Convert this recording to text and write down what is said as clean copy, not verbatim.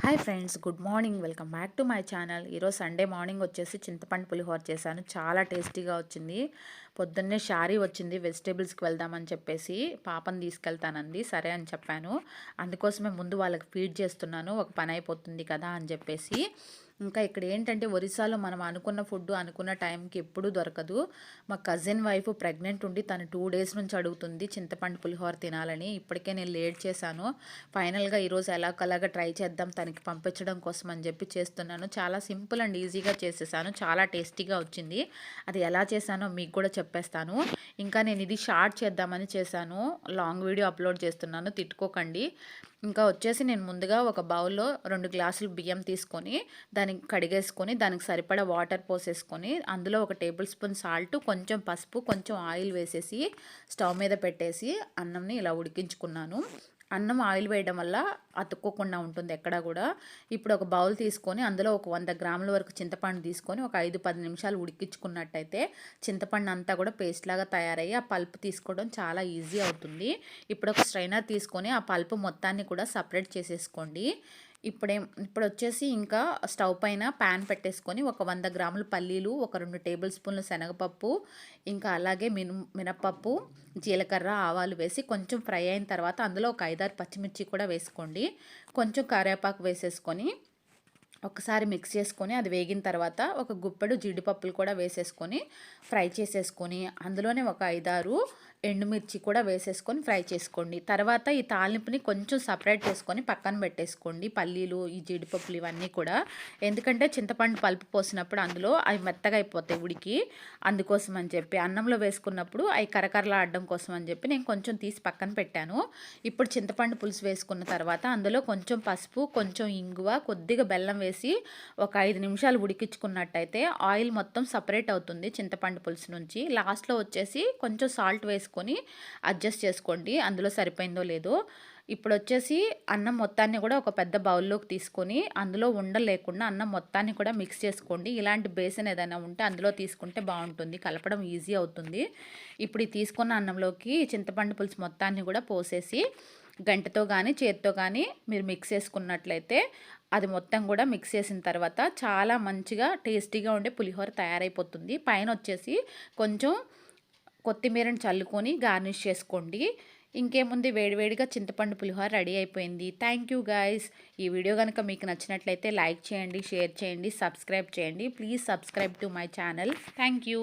Hi friends, good morning. Welcome back to my channel. ఈరోజు Sunday morning వచ్చేసి చింతపండు పులిహోర చేశాను. చాలా టేస్టీగా వచ్చింది. పొద్దున్నే షారీ వచ్చింది వెజిటేబుల్స్కి వెళ్దామని చెప్పేసి, పాపని తీసుకెళ్తానంది. సరే అని చెప్పాను. అందుకోసమే ముందు వాళ్ళకి ఫీడ్ చేస్తున్నాను, ఒక పని అయిపోతుంది కదా అని చెప్పేసి. ఇంకా ఇక్కడ ఏంటంటే ఒరిస్సాలో మనం అనుకున్న ఫుడ్ అనుకున్న టైంకి ఎప్పుడూ దొరకదు. మా కజిన్ వైఫ్ ప్రెగ్నెంట్ ఉండి తను 2 డేస్ నుంచి అడుగుతుంది చింతపండు పులిహోర తినాలని. ఇప్పటికే నేను లేట్ చేశాను. ఫైనల్గా ఈరోజు ఎలాగలాగా ట్రై చేద్దాం తనకి పంపించడం కోసం అని చెప్పి చేస్తున్నాను. చాలా సింపుల్ అండ్ ఈజీగా చేసేసాను. చాలా టేస్టీగా వచ్చింది. అది ఎలా చేశానో మీకు కూడా చెప్పేస్తాను. ఇంకా నేను ఇది షార్ట్ చేద్దామని చేశాను, లాంగ్ వీడియో అప్లోడ్ చేస్తున్నాను, తిట్టుకోకండి. ఇంకా వచ్చేసి నేను ముందుగా ఒక బౌల్లో 2 గ్లాసులు బియ్యం తీసుకొని దానికి కడిగేసుకొని దానికి సరిపడా వాటర్ పోసేసుకొని అందులో 1 టేబుల్ స్పూన్ సాల్ట్, కొంచెం పసుపు, కొంచెం ఆయిల్ వేసేసి స్టవ్ మీద పెట్టేసి అన్నంని ఇలా ఉడికించుకున్నాను. అన్నం ఆయిల్ వేయడం వల్ల అతుక్కోకుండా ఉంటుంది ఎక్కడా కూడా. ఇప్పుడు ఒక బౌల్ తీసుకొని అందులో ఒక 100 గ్రాముల వరకు చింతపండు తీసుకొని ఒక 5-10 నిమిషాలు ఉడికించుకున్నట్టయితే చింతపండు అంతా కూడా పేస్ట్ లాగా తయారయ్యి ఆ పల్ప్ తీసుకోవడం చాలా ఈజీ అవుతుంది. ఇప్పుడు ఒక స్ట్రైనర్ తీసుకొని ఆ పల్ప్ మొత్తాన్ని కూడా సపరేట్ చేసేసుకోండి. ఇప్పుడు వచ్చేసి ఇంకా స్టవ్ పైన ప్యాన్ పెట్టేసుకొని ఒక 100 గ్రాముల పల్లీలు, ఒక 2 టేబుల్ స్పూన్ల శనగపప్పు, ఇంకా అలాగే మినప్పప్పు, జీలకర్ర, ఆవాలు వేసి కొంచెం ఫ్రై అయిన తర్వాత అందులో ఒక 5-6 పచ్చిమిర్చి కూడా వేసుకోండి. కొంచెం కరివేపాకు వేసేసుకొని ఒకసారి మిక్స్ చేసుకొని అది వేగిన తర్వాత ఒక గుప్పెడు జీడిపప్పులు కూడా వేసేసుకొని ఫ్రై చేసేసుకొని అందులోనే ఒక 5-6 ఎండుమిర్చి కూడా వేసేసుకొని ఫ్రై చేసుకోండి. తర్వాత ఈ తాలింపుని కొంచెం సపరేట్ చేసుకొని పక్కన పెట్టేసుకోండి. పల్లీలు, ఈ జీడిపప్పులు ఇవన్నీ కూడా, ఎందుకంటే చింతపండు పలుపు పోసినప్పుడు అందులో అవి మెత్తగా అయిపోతాయి ఉడికి. అందుకోసం అని చెప్పి అన్నంలో వేసుకున్నప్పుడు అవి కరకరలాడడం కోసం అని చెప్పి నేను కొంచెం తీసి పక్కన పెట్టాను. ఇప్పుడు చింతపండు పులుసు వేసుకున్న తర్వాత అందులో కొంచెం పసుపు, కొంచెం ఇంగువ, కొద్దిగా బెల్లం వేసి ఒక 5 నిమిషాలు ఉడికించుకున్నట్టయితే ఆయిల్ మొత్తం సపరేట్ అవుతుంది చింతపండు పులుసు నుంచి. లాస్ట్లో వచ్చేసి కొంచెం సాల్ట్ వేసుకొని అడ్జస్ట్ చేసుకోండి అందులో సరిపోయిందో లేదో. ఇప్పుడు వచ్చేసి అన్నం మొత్తాన్ని కూడా ఒక పెద్ద బౌల్లోకి తీసుకొని అందులో ఉండలు లేకుండా అన్నం మొత్తాన్ని కూడా మిక్స్ చేసుకోండి. ఇలాంటి బేసిన్ ఏదైనా ఉంటే అందులో తీసుకుంటే బాగుంటుంది, కలపడం ఈజీ అవుతుంది. ఇప్పుడు ఈ తీసుకున్న అన్నంలోకి చింతపండు పులుసు మొత్తాన్ని కూడా పోసేసి గంటతో కానీ చేతితో కానీ మీరు మిక్స్ చేసుకున్నట్లయితే అది మొత్తం కూడా మిక్స్ చేసిన తర్వాత చాలా మంచిగా టేస్టీగా ఉండే పులిహోర తయారైపోతుంది. పైన వచ్చేసి కొంచెం కొత్తిమీరని చల్లుకొని గార్నిష్ చేసుకోండి. ఇంకేముంది, వేడివేడిగా చింతపండు పులిహోర రెడీ అయిపోయింది. Thank you guys. ఈ వీడియో కనుక మీకు నచ్చినట్లయితే లైక్ చేయండి, షేర్ చేయండి, సబ్స్క్రైబ్ చేయండి. Please subscribe to my channel. Thank you.